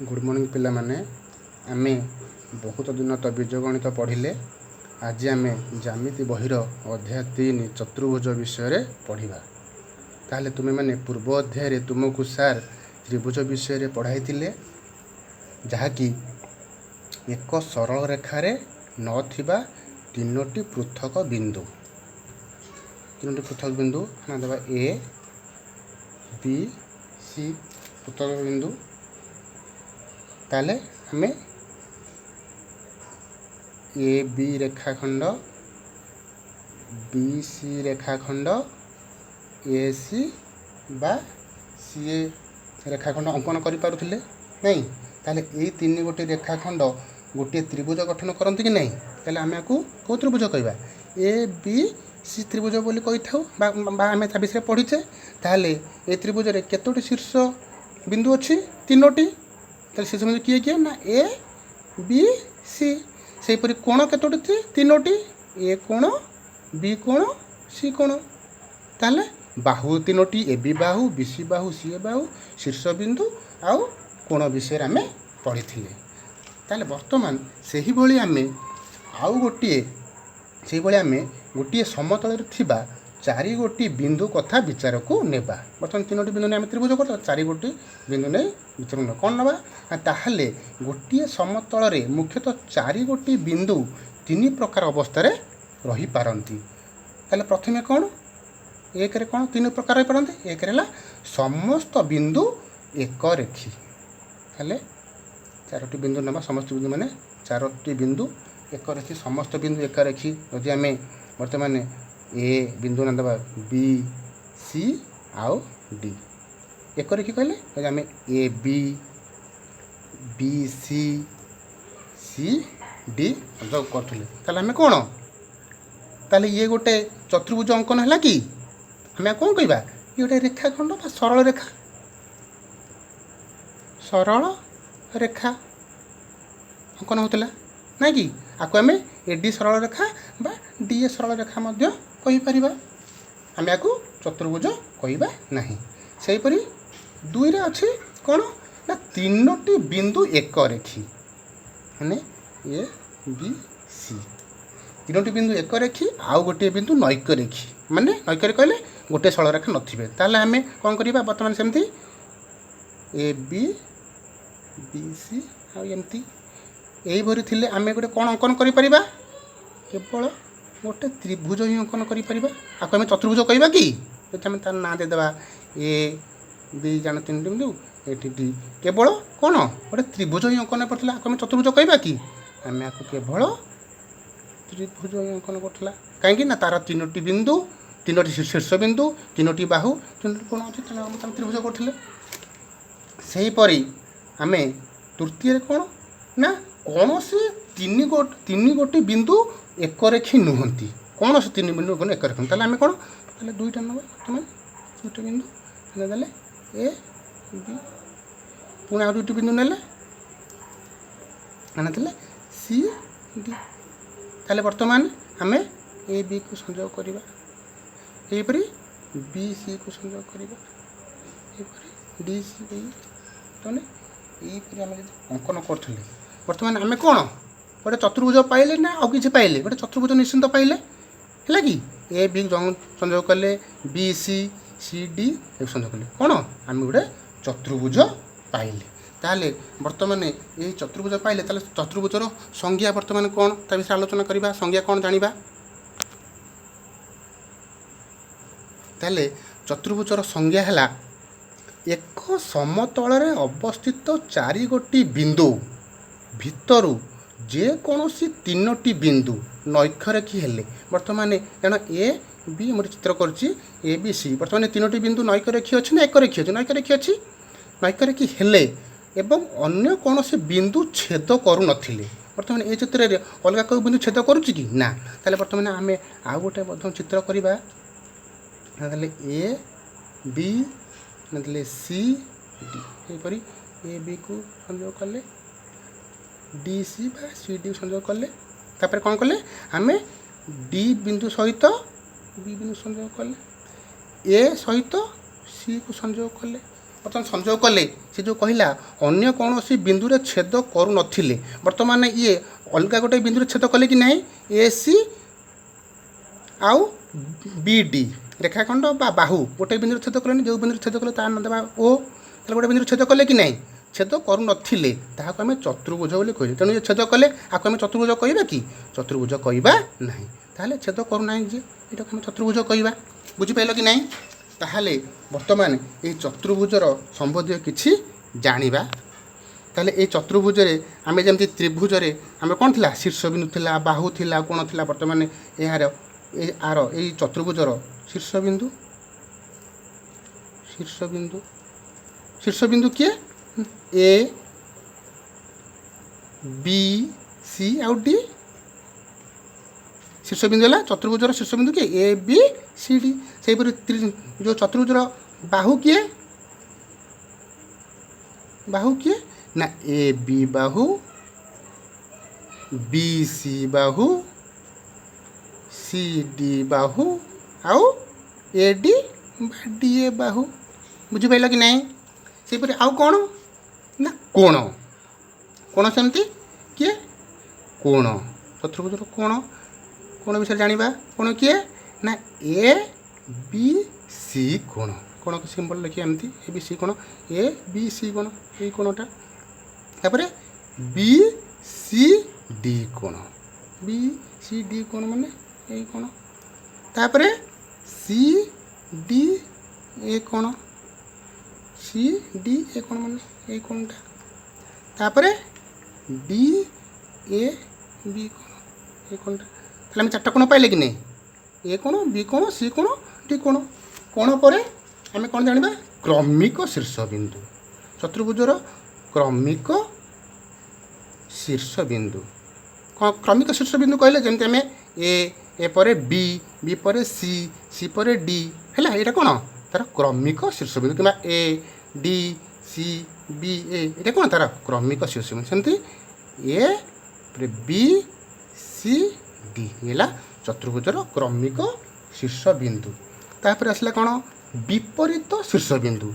Good morning पिला माने आमे बहुत दिन तो बीजगणित पढ़िले। आज आम ज्यामिति बहिर अध्याय 3 चतुर्भुज विषय पढ़ा। ताहले तुमे माने पूर्व अध्याय तुमको सार त्रिभुज विषय पढ़ाई जहाँकि एक सरल रेखार नथिबा तीनोटी पृथक बिंदु ना देवा ए बी सी पृथक बिंदु। ताले हमें ए बी रेखाखंड बी सी रेखाखंड ए सी बा सी ए रेखाखंड अंकन कर पारुथिले नहीं। ताले ए तीन गोटे रेखाखंड गोटे त्रिभुज गठन करते कि नहीं। ताले आमे आकु को त्रिभुज कहबा ए बी सी त्रिभुज बोली कहि थाउ बा आमे ता विषय पढ़िछे। ताले ए त्रिभुज रे केतोटी शीर्ष बिंदु अछि तीनोटी। ताले शीर्ष बिंदु किए किए ना ए बी सी। से परि कोण केतोटी थी तीनोटी ए कोण बी कोण सी कोण। ताले बाहु तीनोटी A B Bahu B C बाहु सी ए बाहु शीर्ष बिंदु आउ कोण विषय आमे पढ़ी थिले। ताले वर्तमान सेही भली आमे आउ गोटे समतल थिबा चारि गोटी बिंदु कथा विचार को नेबा। बर्तमान तीनोटी बिंदु ने आमे त्रिभुज करता चारि गोटी बिंदु ने विचार न कोन नबा। ताहले गोटे समतल रे मुख्यतः चारि गोटी बिंदु तीन प्रकार अवस्था रे रही पारंती। ताहले प्रथमे कोन एक रे कोन तीन प्रकार रही पारंती। एक रेला समस्त बिंदु एक रेखी। ताहले चारोटी बिंदु नबा समस्त बिंदु माने चारोटी बिंदु एक रेखी समस्त बिंदु एक रेखी। यदि आमे वर्तमान ए बिंदु ना देवा बी सी आउ डी एक रेखी कहले यदि आमे A B B C C D जो करथले ताले आमे कोन ताले ये गोटे चतुर्भुज अंकन हैला कि आमे कोन कहबा ये गोटे रेखाखंड बा सरल रेखा अंकन होतला ना कि आको आमे एडी सरल रेखा बा डी ए सरल रेखा मध्य कहि परिबा। आमे आको चतुर्भुज कहिबा नाही। सेही परि दुई रे अछि कोन ना तीनोटी बिंदु एक रेखी माने ए बी सी तीनोटी बिंदु एक रेखी आउ गोटे बिंदु नैक रेखी माने नैक रे कहले गोटे सरल रेखा नथिबे। ताले आमे कोन करिबा वर्तमान सेमती ए बी बी सी आ एमती यही भरी थिले आमे गोटे कोन अंकन करि परिबा केवल गोटे त्रिभुज ही अंकन करि परिबा। आको आमे चतुर्भुज कहबा कि एटा आमे तार नाम दे देबा ए बी जान तीन बिंदु एटी डी केवल कोन गोटे त्रिभुज ही अंकन पड़तला। आको आमे चतुर्भुज कहबा कि आमे आको केवल त्रिभुज ही अंकन करथला काहेकि ना तार तीनोटी बिंदु तीनोटी शीर्ष बिंदु तीनोटी बाहु तीनोटी कोण अछि ताले हम त्रिभुज करथले। सेही परि आमे तृतीय कोन ना कौन से तीन गोटी बिंदु एक रेखी नुहंती कौन से तीन बिंदु एक रेखी ताले आमे कोन ताले दुईटा नबा वर्तमान दुईटा बिंदु ताले देले ए बी पुना दुईटा बिंदु नेले आना देले सी डी। ताले वर्तमान आमे ए बी को संयोग करिबा एही परि बी सी को संयोग करिबा एही परि डी सी तने एही परि आमे अंकन करथले। वर्तमान आमे कोन गोटे चतुर्भुज पाइले ना और किसी पाइले गोटे चतुर्भुज निश्चिंत पाइले है कि ए बी संयोग कले बी सी सी डी संयोग कले कोन आमे गोटे चतुर्भुज पाइले। ताले वर्तमान ये चतुर्भुज पाइले ताले चतुर्भुजर संज्ञा वर्तमान कोन ता विषय आलोचना करिबा। संज्ञा कोन जानिबा ताले चतुर्भुजर संज्ञा हैला एक समतल रे अवस्थित चारि गोटी बिंदु भितरु जे कौनसी तीनोटी बिंदु नैक रेखी हेले वर्तमान जान ए बी मोर चित्र करछि ए बी सी वर्तमान तीनोटी बिंदु नैक रेखी अछि ना एक रेखी अछि नैक रेखी अछि नैक रेखी हेले एवं अन्य कौनसी बिंदु छेद करू नथिले। वर्तमान ए चित्र रे अलगा कोई बिंदु छेद करूछि कि ना। ताले वर्तमान आमे आ गोटे मध्यम चित्र करिबा ताले ए बी नदले सी डी एही परि ए बी को संयोग कले डी सी बा सी डी संयोग कले तापर कौन कले आमे डी बिंदु सहित बी बिंदु संयोग कले ए सहित सी को संयोग कले बर्तमान संजोग कले से जो कहला अन्य कौन बिंदु छेद करू नथिले बर्तमान ये अलग गोटे बिंदु छेद कले कि नहीं ए सी आउ बी डी रेखाखंड बा बाहु गोटे बिंदु छेद कले जो बिंदु छेद कले तार नाम देवा ओ ताले गोटे बिंदु छेद कले कि नहीं छेद करू नथिले ताहाको आमे चतुर्भुज बोली कहले तेणु ये छेद कले आको आमे चतुर्भुज कहबा कि चतुर्भुज कहबा नहीं ताहले छेद करू नाही जे एटा आमे चतुर्भुज कहबा बुझी पाइल कि नहीं ताहले वर्तमान ये चतुर्भुजर संबंधी किछि जानिबा ताहले ये चतुर्भुज रे आमे जेमति त्रिभुज रे आमे कोन थिला शीर्षबिंदु थिला बाहु थिला कोन थिला वर्तमान यार ये चतुर्भुजर शीर्षबिंदु किए ए बी सी आउ डी शीर्षबिंदु है चतुर्भुजर शीर्षबिंदु किए ए बी सी डी से जो चतुर्भुजर बाहु किए ना A B Bahu B C Bahu C D बाहु आउ ए डी डी ए बाहु बुझिपाल कि नहीं सेपरी आउ कौन ना कोण कोण सेमती किए कोण चतुर्भुजर कोण विषय जानिबा कोण किए ना ए बी सी कोण कोण को सिंबल लिखिए एमती ए बी सी कोण ए बी सी कोण ये कोणटा तापरे बी सी डी कोण बी सी डी कोण माने ये कोण तापरे सी डी ए कोण सी डी ए कोण माने ये कोणटा तापरे डी ए बी कोण ये कोणटा ताले हम चारटा कोण पाइले कि नहीं ए कोण बी कोण सी कोण डी कोण कोण पर आम कौन जाना क्रमिक शीर्षबिंदु चतुर्भुजर क्रमिक शीर्षबिंदु क्रमिक शीर्षबिंदु कहले जमी आम ए पर बी पर सी पर डी है यहाँ कौन तार क्रमिक शीर्षबिंदु कि ए डी सी बी ए कौन तार क्रमिक शीर्षबिंदु सेमती ए बी सी डी है चतुर्भुजर क्रमिक शीर्षबिंदु तापर आसला कौन विपरीत शीर्षबिंदु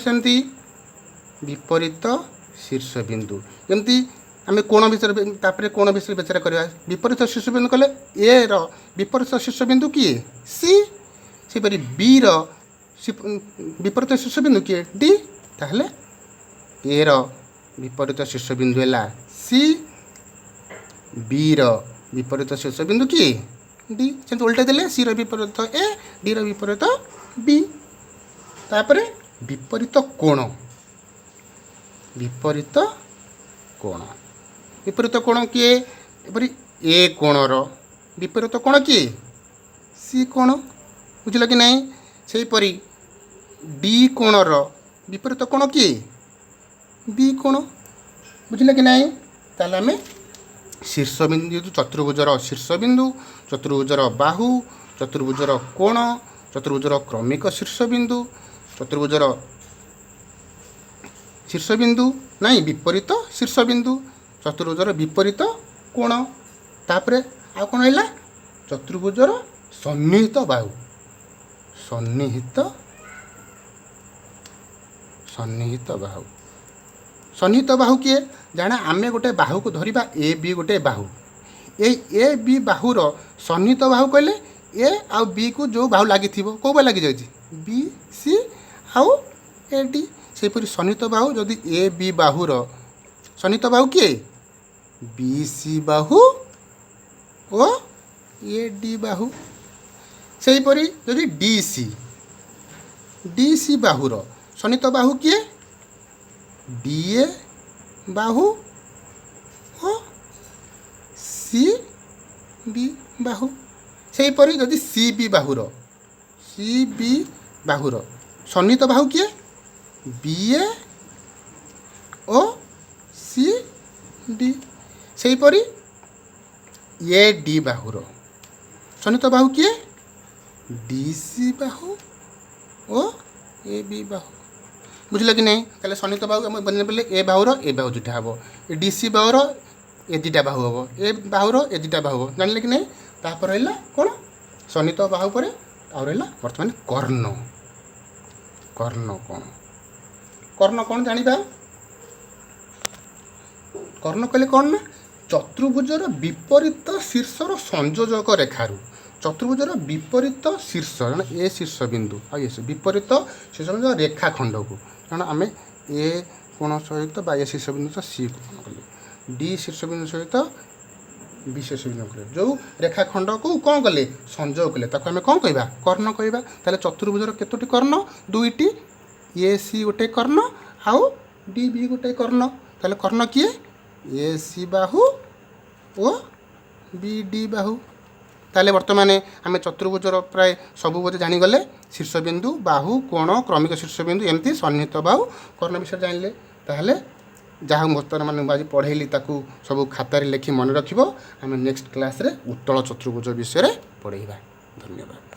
सेमती विपरीत शीर्षबिंदु जमती आम कोण विषय कोण विषय विचार करवा विपरीत शीर्षबिंदु कहले ए विपरीत शीर्षबिंदु किए सी सेपरी बी विपरीत शीर्षबिंदु किए डी ताहले ए विपरीत शीर्षबिंदु है सी बी विपरीत शीर्षबिंदु किए डी से उल्टा देले सी विपरीत ए डी विपरीत बी तापरे विपरीत कोण किए ए कोणर विपरीत कोण किए सी कोण बुझल कि नहीं से परी डी कोणर विपरीत कोण किए बी कोण बुझल कि नहीं ताले आम शीर्षबिंदु चतुर्भुजर शीर्षबिंदु चतुर्भुजर बाहु चतुर्भुजर कोण चतुर्भुजर क्रमिक शीर्षबिंदु चतुर्भुजर शीर्षबिंदु नहीं विपरीत शीर्षबिंदु चतुर्भुजर विपरीत कोण तापरे आ कौन है चतुर्भुजर सन्निहित बाहु सन्निहित बाहु किए जाना आमे गोटे बाहु को धरिबा ए बी गोटे बाहु ए बी बाहुर सन्निहित बाहु कहले ए आउ बी को जो बाहु लगी कौ बा लगी जाए बी सी आउ ए डी सेपरी सन्निहित बाहु जदि ए बी बाहुर सन्निहित बाहु किए B C Bahu O A D बाहु सेपरी जदि डी सी बाहुर सन्निहित बाहु किए D A Bahu O C B बाहु सेपरी जदि सी बी बाहुर सन्निहित बाहु किए B A O C D सेपरी ए डी बाहुर सन्निहित बाहु किए D C Bahu O A B बाहु बुझल कि नहीं ताले सन्निहित बाहु आम बन पे ए बाहुर ए बाहु दुटा हम ए डी सी बाहुर ए दुटा बाहु हम ए बाहुर ए दुटा बाहु हम जानले कि नहीं तापर रहा कौन सन्निहित बाहु पर आउ रहा बर्तमान କର୍ଣ୍ଣ କ'ଣ? କର୍ଣ୍ଣ କ'ଣ ଜାଣିବା? କର୍ଣ୍ଣ କହିଲେ କ'ଣ ନା ଚତୁର୍ଭୁଜର ବିପରୀତ ଶୀର୍ଷର ସଂଯୋଜକ ରେଖାରୁ ଚତୁର୍ଭୁଜର ବିପରୀତ ଶୀର୍ଷ ଜଣେ ଏ ଶୀର୍ଷ ବିନ୍ଦୁ ଆଉ ଏ ବିପରୀତ ଶୀର୍ଷ ବିନ୍ଦୁ ରେଖାଖଣ୍ଡକୁ କାରଣ ଆମେ ଏ କୋଣ ସହିତ ବା ଏ ଶୀର୍ଷ ବିନ୍ଦୁ ସହିତ ସି କୋଣ କଲେ ଡି ଶୀର୍ଷ ବିନ୍ଦୁ ସହିତ ବି ଶୀର୍ଷ ବିନ୍ଦୁ କଲେ ଯେଉଁ ରେଖାଖଣ୍ଡକୁ କ'ଣ କଲେ ସଂଯୋଗ କଲେ ତାକୁ ଆମେ କ'ଣ କହିବା? କର୍ଣ୍ଣ କହିବା। ତାହେଲେ ଚତୁର୍ଭୁଜର କେତୋଟି କର୍ଣ୍ଣ? ଦୁଇଟି। ଏ ସି ଗୋଟେ କର୍ଣ୍ଣ ଆଉ ଡି ବି ଗୋଟେ କର୍ଣ୍ଣ। ତାହେଲେ କର୍ଣ୍ଣ କିଏ? A C Bahu O B D ବାହୁ। ତାହେଲେ ବର୍ତ୍ତମାନ ଆମେ ଚତୁର୍ଭୁଜର ପ୍ରାୟ ସବୁ ବୋଧେ ଜାଣିଗଲେ। ଶୀର୍ଷବିନ୍ଦୁ, ବାହୁ, କୋଣ, କ୍ରମିକ ଶୀର୍ଷବିନ୍ଦୁ ଏମିତି ସନ୍ନିହିତ ବାହୁ କର୍ଣ୍ଣ ବିଷୟରେ ଜାଣିଲେ। ତାହେଲେ ଯାହା ବର୍ତ୍ତମାନ ମୁଁ ଆଜି ପଢ଼େଇଲି ତାକୁ ସବୁ ଖାତାରେ ଲେଖି ମନେ ରଖିବ। ଆମେ ନେକ୍ସଟ କ୍ଲାସ୍ରେ ଉତ୍ତଳ ଚତୁର୍ଭୁଜ ବିଷୟରେ ପଢ଼େଇବା। ଧନ୍ୟବାଦ।